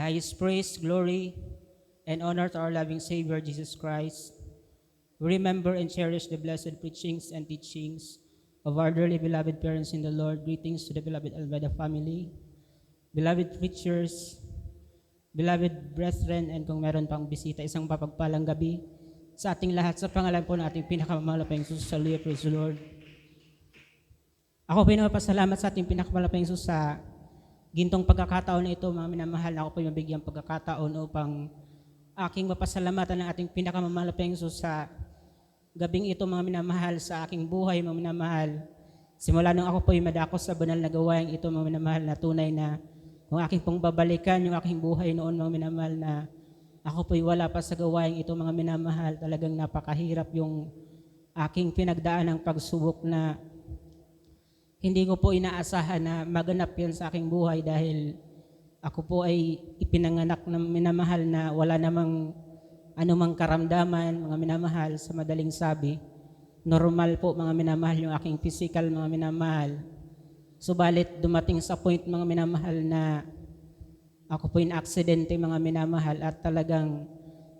The highest praise, glory, and honor to our loving Savior, Jesus Christ. We remember and cherish the blessed preachings and teachings of our dearly beloved parents in the Lord. Greetings to the beloved Alveda family, beloved preachers, beloved brethren, and kung meron pang bisita, isang papagpalang gabi sa ating lahat sa pangalan po ng ating pinakamalapayang Jesus. Hallelujah, praise the Lord. Ako po pinapasalamat sa ating pinakamalapayang Jesus sa gintong pagkakataon na ito, mga minamahal. Ako po yung mabigyan pagkakataon upang aking mapasalamatan ng ating pinakamalapayang Jesus sa gabing ito, mga minamahal, sa aking buhay, mga minamahal. Simula nung ako po yung madakos sa banal na gawain ito, mga minamahal, na tunay na kung aking pong babalikan yung aking buhay noon, mga minamahal, na ako po'y wala pa sa gawain ito, mga minamahal. Talagang napakahirap yung aking pinagdaan ng pagsubok na hindi ko po inaasahan na maganap yan sa aking buhay dahil ako po ay ipinanganak ng minamahal na wala namang anumang karamdaman, mga minamahal, sa madaling sabi. Normal po, mga minamahal, yung aking physical, mga minamahal. Subalit dumating sa point, mga minamahal, na ako po yung aksidente, mga minamahal, at talagang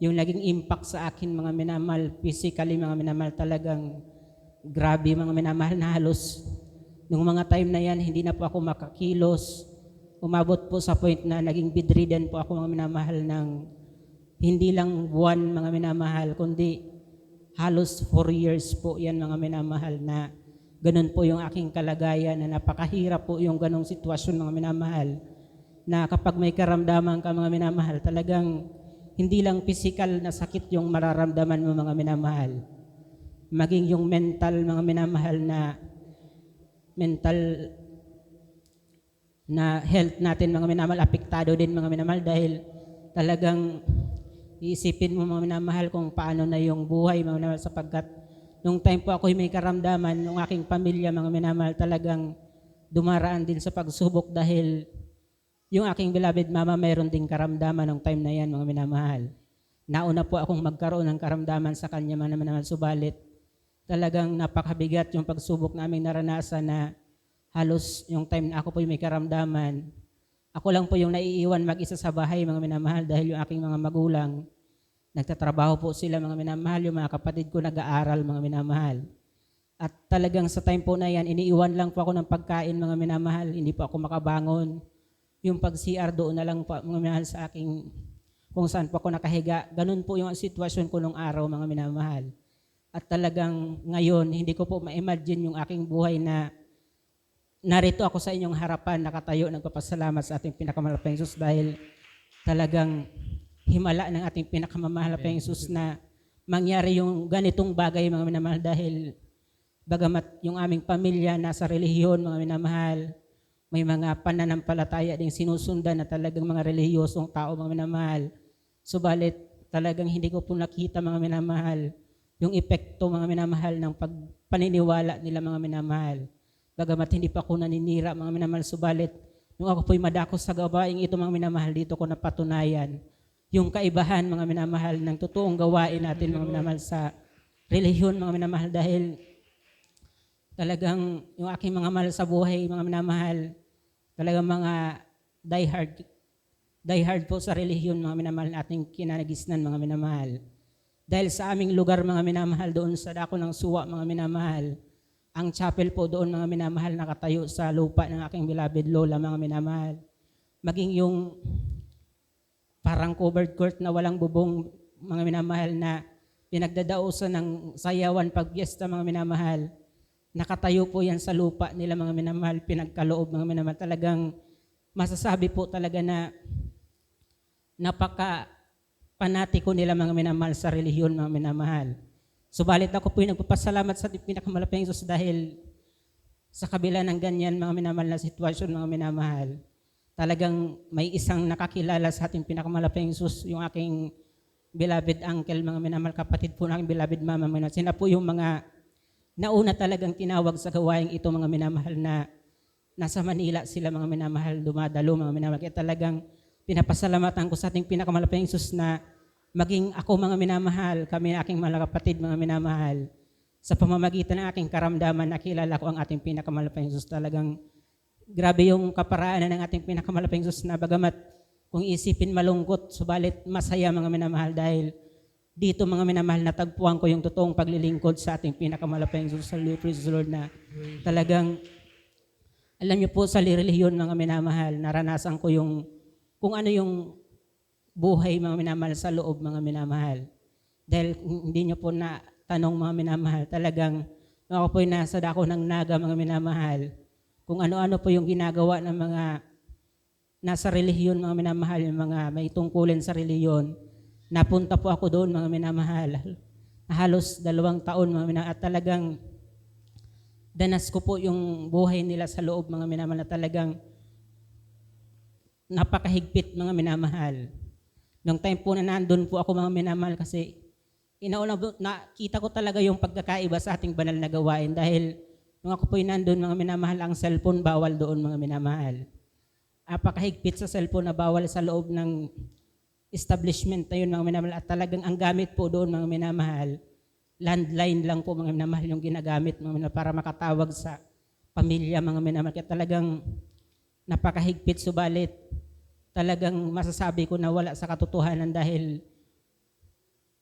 yung naging impact sa akin, mga minamahal, physically, mga minamahal, talagang grabe, mga minamahal, na halos nung mga time na yan, hindi na po ako makakilos. Umabot po sa point na naging bedridden po ako, mga minamahal, ng hindi lang buwan, mga minamahal, kundi halos 4 years po yan, mga minamahal, na ganun po yung aking kalagayan, na napakahirap po yung ganong sitwasyon, mga minamahal, na kapag may karamdaman ka, mga minamahal, talagang hindi lang physical na sakit yung mararamdaman mo, mga minamahal. Maging yung mental, mga minamahal, mental na health natin, mga minamahal, apektado din, mga minamahal, dahil talagang iisipin mo, mga minamahal, kung paano na yung buhay, mga minamahal, sapagkat nung time po ako may karamdaman, nung aking pamilya, mga minamahal, talagang dumaraan din sa pagsubok dahil yung aking beloved mama mayroon ding karamdaman nung time na yan, mga minamahal. Nauna po akong magkaroon ng karamdaman sa kanya, mga minamahal, subalit talagang napakabigat yung pagsubok naming naranasan na halos yung time na ako po yung may karamdaman, ako lang po yung naiiwan mag-isa sa bahay, mga minamahal, dahil yung aking mga magulang, nagtatrabaho po sila, mga minamahal, yung mga kapatid ko nag-aaral, mga minamahal. At talagang sa time po na yan, iniiwan lang po ako ng pagkain, mga minamahal, hindi po ako makabangon. Yung pag-CR doon na lang po, mga minamahal, sa aking, kung saan po ako nakahiga. Ganun po yung sitwasyon ko nung araw, mga minamahal. At talagang ngayon, hindi ko po ma-imagine yung aking buhay na narito ako sa inyong harapan, nakatayo, nagpapasalamat sa ating pinakamalapayang Jesus dahil talagang himala ng ating pinakamalapayang Jesus na mangyari yung ganitong bagay, mga minamahal, dahil bagamat yung aming pamilya nasa relihiyon, mga minamahal, may mga pananampalataya ding sinusundan na talagang mga relihiyosong tao, mga minamahal. Subalit talagang hindi ko po nakita, mga minamahal, yung epekto, mga minamahal, ng pagpaniniwala nila, mga minamahal. Bagamat hindi pa ako naninira, mga minamahal, subalit nung ako po'y madakos sa gawain ito, mga minamahal, dito ko napatunayan yung kaibahan, mga minamahal, ng totoong gawain natin, mga minamahal, sa relihiyon, mga minamahal, dahil talagang yung aking mga mahal sa buhay, mga minamahal, talagang mga die hard po sa relihiyon, mga minamahal, nating kinanagisnan, mga minamahal. Dahil sa aming lugar, mga minamahal, doon sa dako ng suwa, mga minamahal, ang chapel po doon, mga minamahal, nakatayo sa lupa ng aking beloved lola, mga minamahal. Maging yung parang covered court na walang bubong, mga minamahal, na pinagdadausan ng sayawan pag piyesta, mga minamahal. Nakatayo po yan sa lupa nila, mga minamahal, pinagkaloob, mga minamahal. Talagang masasabi po talaga na napaka-panatiko nila, mga minamahal, sa relihiyon, mga minamahal. Subalit ako po yung nagpapasalamat sa pinakamalapayang Jesus dahil sa kabila ng ganyan, mga minamahal, na sitwasyon, mga minamahal, talagang may isang nakakilala sa ating pinakamalapayang Jesus, yung aking beloved uncle, mga minamahal, kapatid po ng aking beloved mama, mga minamahal. Sila po yung mga nauna talagang tinawag sa gawaing ito, mga minamahal, na nasa Manila sila, mga minamahal, dumadalo, mga minamahal. Kaya talagang pinapasalamatan ko sa ating pinakamalapayang Jesus na maging ako, mga minamahal, kami aking mga kapatid, mga minamahal, sa pamamagitan ng aking karamdaman, nakilala ko ang ating pinakamalapayang Jesus. Talagang grabe yung kaparaanan ng ating pinakamalapayang Jesus na bagamat kung isipin malungkot, subalit masaya mga minamahal dahil dito mga minamahal natagpuan ko yung totoong paglilingkod sa ating pinakamalapayang Diyos. Praise the Lord na talagang alam niyo po sa relihiyon mga minamahal, naranasan ko yung kung ano yung buhay mga minamahal sa loob mga minamahal. Dahil hindi niyo po na tanong mga minamahal, talagang ako po'y nasa dako ng naga mga minamahal. Kung ano-ano po yung ginagawa ng mga nasa relihiyon mga minamahal, yung mga may tungkulin sa relihiyon, napunta po ako doon mga minamahal. Halos 2 taon mga minamahal at talagang danas ko po yung buhay nila sa loob mga minamahal na talagang napakahigpit mga minamahal. Nung time po na nandun po ako mga minamahal kasi nakita ko talaga yung pagkakaiba sa ating banal na gawain dahil nung ako po'y nandun mga minamahal, ang cellphone bawal doon mga minamahal. Napakahigpit sa cellphone na bawal sa loob ng establishment na yun mga minamahal at talagang ang gamit po doon mga minamahal, landline lang po mga minamahal yung ginagamit mga minamahal para makatawag sa pamilya mga minamahal. Kaya talagang napakahigpit subalit talagang masasabi ko na wala sa katotohanan dahil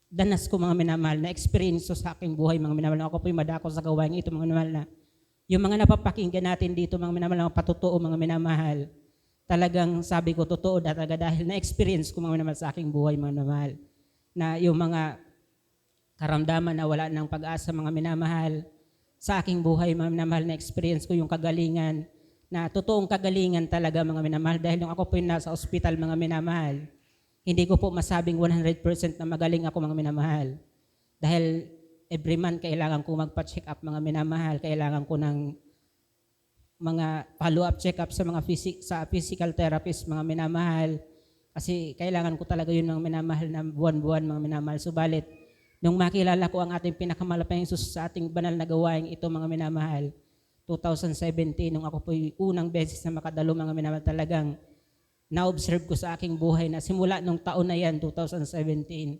danas ko mga minamahal na experience sa aking buhay mga minamahal. Ako po'y madako sa gawain ito mga minamahal na yung mga napapakinggan natin dito mga minamahal, mga patotoo mga minamahal, talagang sabi ko totoo talaga dahil na-experience ko mga minamahal sa aking buhay mga minamahal na yung mga karamdaman na wala ng pag-asa mga minamahal sa aking buhay mga minamahal, na-experience ko yung kagalingan na totoong kagalingan talaga mga minamahal dahil nung ako po'y nasa ospital mga minamahal, hindi ko po masabing 100% na magaling ako mga minamahal dahil every month kailangan ko magpa-check up mga minamahal, kailangan ko ng mga follow-up check-up sa mga physical therapist mga minamahal kasi kailangan ko talaga yun mga minamahal na buwan-buwan mga minamahal. Subalit, nung makilala ko ang ating pinakamalapayang Diyos sa ating banal na gawain ito mga minamahal, 2017, nung ako po'y unang beses na makadalo mga minamahal, talagang na-observe ko sa aking buhay na simula nung taon na yan, 2017,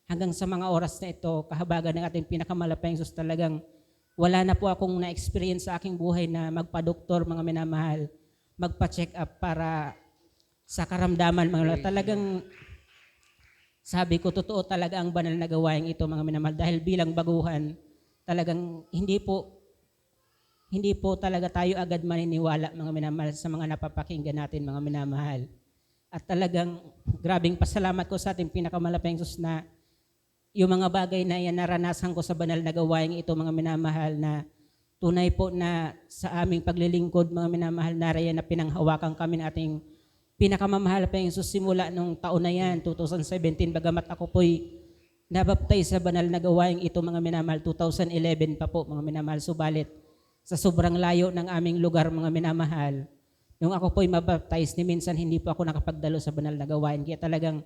hanggang sa mga oras na ito, kahabagan ng ating pinakamalapayang Diyos, talagang wala na po akong na-experience sa aking buhay na magpa-doktor mga minamahal, magpa-check up para sa karamdaman mga minamahal. Talagang sabi ko, totoo talaga ang banal na gawain ito mga minamahal dahil bilang baguhan, talagang hindi po talaga tayo agad maniniwala mga minamahal sa mga napapakinggan natin mga minamahal. At talagang grabing pasalamat ko sa ating pinakamalapayang Diyos na yung mga bagay na yan naranasan ko sa banal na gawain ito mga minamahal na tunay po na sa aming paglilingkod mga minamahal na riyan na pinanghawakan kami ng ating pinakamamahal pa yung simula nung taon na yan, 2017, bagamat ako po'y nabaptize sa banal na gawain ito mga minamahal, 2011 pa po mga minamahal, subalit sa sobrang layo ng aming lugar mga minamahal, nung ako po'y mabaptize ni minsan hindi po ako nakapagdalo sa banal na gawain, kaya talagang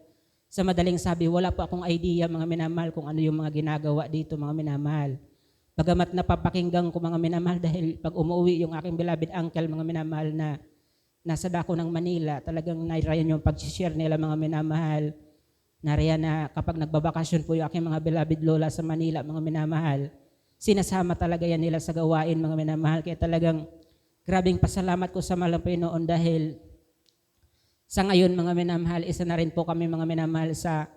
sa madaling sabi, wala po akong idea mga minamahal kung ano yung mga ginagawa dito mga minamahal. Bagamat napapakinggan ko mga minamahal dahil pag umuwi yung aking beloved uncle mga minamahal na nasa dako ng Manila, talagang nariyan yung pag-share nila mga minamahal. Nariyan na kapag nagbabakasyon po yung aking mga beloved lola sa Manila mga minamahal, sinasama talaga yan nila sa gawain mga minamahal. Kaya talagang grabing pasalamat ko sa malampay noon dahil sa ngayon mga minamahal, isa na rin po kami mga minamahal sa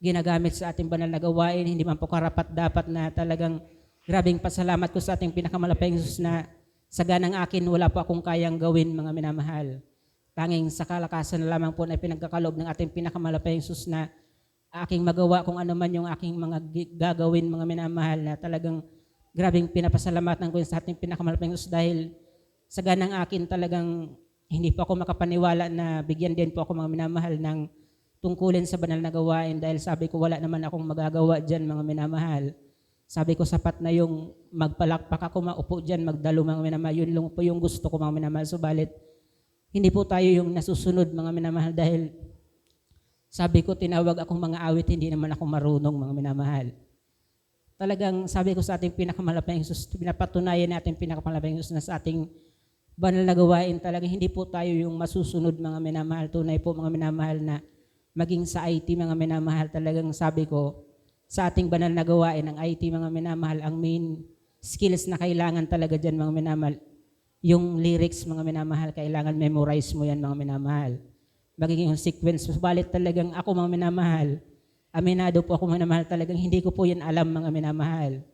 ginagamit sa ating banal na gawain. Hindi man po karapat dapat na talagang grabing pasalamat ko sa ating pinakamalapayang Diyos na sa ganang akin wala po akong kayang gawin mga minamahal. Tanging sa kalakasan na lamang po na pinagkakalob ng ating pinakamalapayang Diyos na aking magawa kung ano man yung aking mga gagawin mga minamahal na talagang grabing pinapasalamatan ko sa ating pinakamalapayang Diyos dahil sa ganang akin talagang hindi po ako makapaniwala na bigyan din po ako mga minamahal ng tungkulin sa banal na gawain dahil sabi ko wala naman akong magagawa dyan mga minamahal. Sabi ko sapat na yung magpalakpak ako, maupo dyan, magdalo mga minamahal. Yun lang po yung gusto ko mga minamahal. Subalit, hindi po tayo yung nasusunod mga minamahal dahil sabi ko tinawag akong mga awit, hindi naman ako marunong mga minamahal. Talagang sabi ko sa ating pinakamalapayang Diyos, pinapatunayan natin pinakamalapayang Diyos na sa ating banal na gawain talaga hindi po tayo yung masusunod mga minamahal. Tunay po mga minamahal na maging sa IT mga minamahal talagang sabi ko sa ating banal na gawain ng IT mga minamahal ang main skills na kailangan talaga dyan mga minamahal. Yung lyrics mga minamahal kailangan memorize mo yan mga minamahal. magiging consequence. Subalit talagang ako mga minamahal, aminado po ako mga minamahal, talagang hindi ko po yan alam mga minamahal.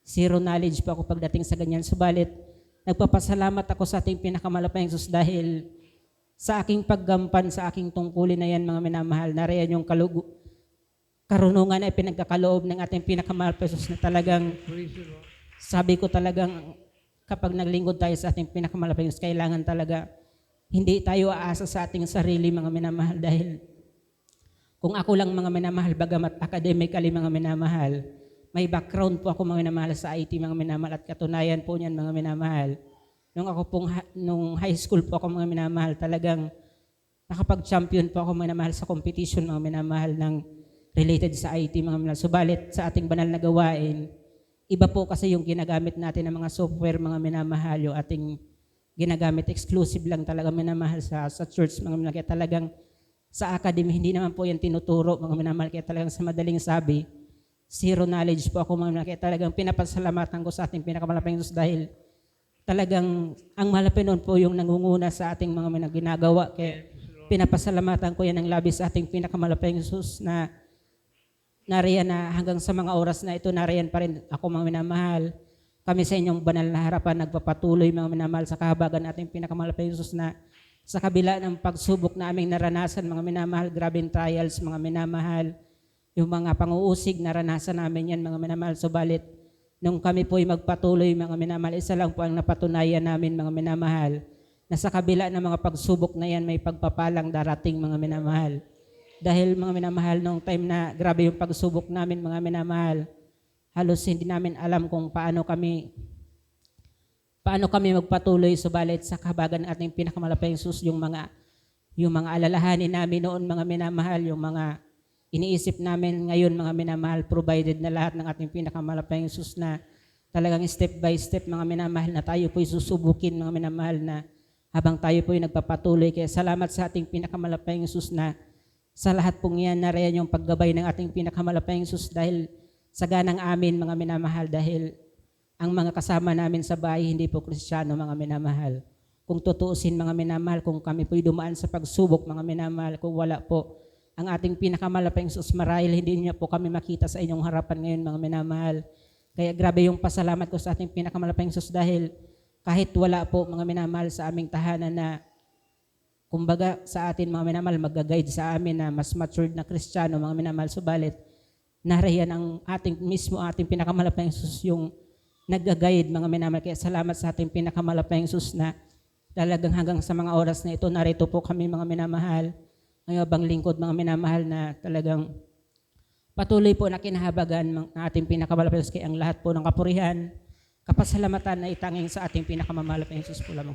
Zero knowledge po ako pagdating sa ganyan. Subalit, nagpapasalamat ako sa ating pinakamalapayang Diyos dahil sa aking paggampan, sa aking tungkulin na yan mga minamahal, nariyan yung karunungan ay pinagkakaloob ng ating pinakamalapayang Diyos na talagang sabi ko talagang kapag naglingkod tayo sa ating pinakamalapayang Diyos, kailangan talaga hindi tayo aasa sa ating sarili mga minamahal dahil kung ako lang mga minamahal, bagamat academically mga minamahal, may background po ako mga minamahal sa IT mga minamahal at katunayan po niyan mga minamahal. Nung high school po ako mga minamahal, talagang nakapag-champion po ako mga minamahal sa competition mga minamahal ng related sa IT mga minamahal. Subalit sa ating banal na gawain, iba po kasi yung ginagamit natin ng mga software mga minamahal, yung ating ginagamit exclusive lang talaga minamahal sa church mga minamahal. Kaya talagang sa academy, hindi naman po yan tinuturo mga minamahal. Kaya talagang sa madaling sabi, zero knowledge po ako mga minamahal. Kaya talagang pinapasalamatan ko sa ating pinakamalapayang Diyos dahil talagang ang malapit noon po yung nangunguna sa ating mga ginagawa. Kaya pinapasalamatan ko yan ng labis sa ating pinakamalapayang Diyos na nariyan na hanggang sa mga oras na ito, nariyan pa rin ako mga minamahal. Kami sa inyong banal na harapan, nagpapatuloy mga minamahal sa kahabagan ating pinakamalapayang Diyos na sa kabila ng pagsubok na aming naranasan mga minamahal, grabing trials mga minamahal, yung mga panguusig naranasan namin yan mga minamahal. Subalit, nung kami po ay magpatuloy mga minamahal, isa lang po ang napatunayan namin mga minamahal, na sa kabila ng mga pagsubok na yan, may pagpapalang darating mga minamahal. Dahil mga minamahal, nung time na grabe yung pagsubok namin mga minamahal, halos hindi namin alam kung paano kami magpatuloy. Subalit sa kahabagan ng ating pinakamalapayang Diyos, yung mga alalahanin namin noon mga minamahal, yung mga iniisip namin ngayon mga minamahal, provided na lahat ng ating pinakamalapayang Diyos na talagang step by step mga minamahal na tayo po'y susubukin mga minamahal na habang tayo po'y nagpapatuloy. Kaya salamat sa ating pinakamalapayang Diyos na sa lahat pong yan nariyan yung paggabay ng ating pinakamalapayang Diyos dahil sa ganang amin mga minamahal, dahil ang mga kasama namin sa bahay hindi po Kristiyano mga minamahal. Kung tutuusin mga minamahal, kung kami po'y dumaan sa pagsubok mga minamahal, kung wala po ang ating pinakamalapayang Diyos, marahil hindi niyo po kami makita sa inyong harapan ngayon mga minamahal. Kaya grabe yung pasalamat ko sa ating pinakamalapayang Diyos dahil kahit wala po mga minamahal sa aming tahanan na kumbaga sa atin mga minamahal, mag-guide sa amin na mas matured na Kristiyano mga minamahal, subalit nariyan ang ating pinakamalapayang Diyos yung nag-guide mga minamahal. Kaya salamat sa ating pinakamalapayang Diyos na talagang hanggang sa mga oras na ito, narito po kami mga minamahal, ngayon bang lingkod mga minamahal na talagang patuloy po na kinahabagan ng ating pinakamalapayang Diyos. Kaya ang lahat po ng kapurihan, kapasalamatan na itanging sa ating pinakamalapayang Diyos po lamang.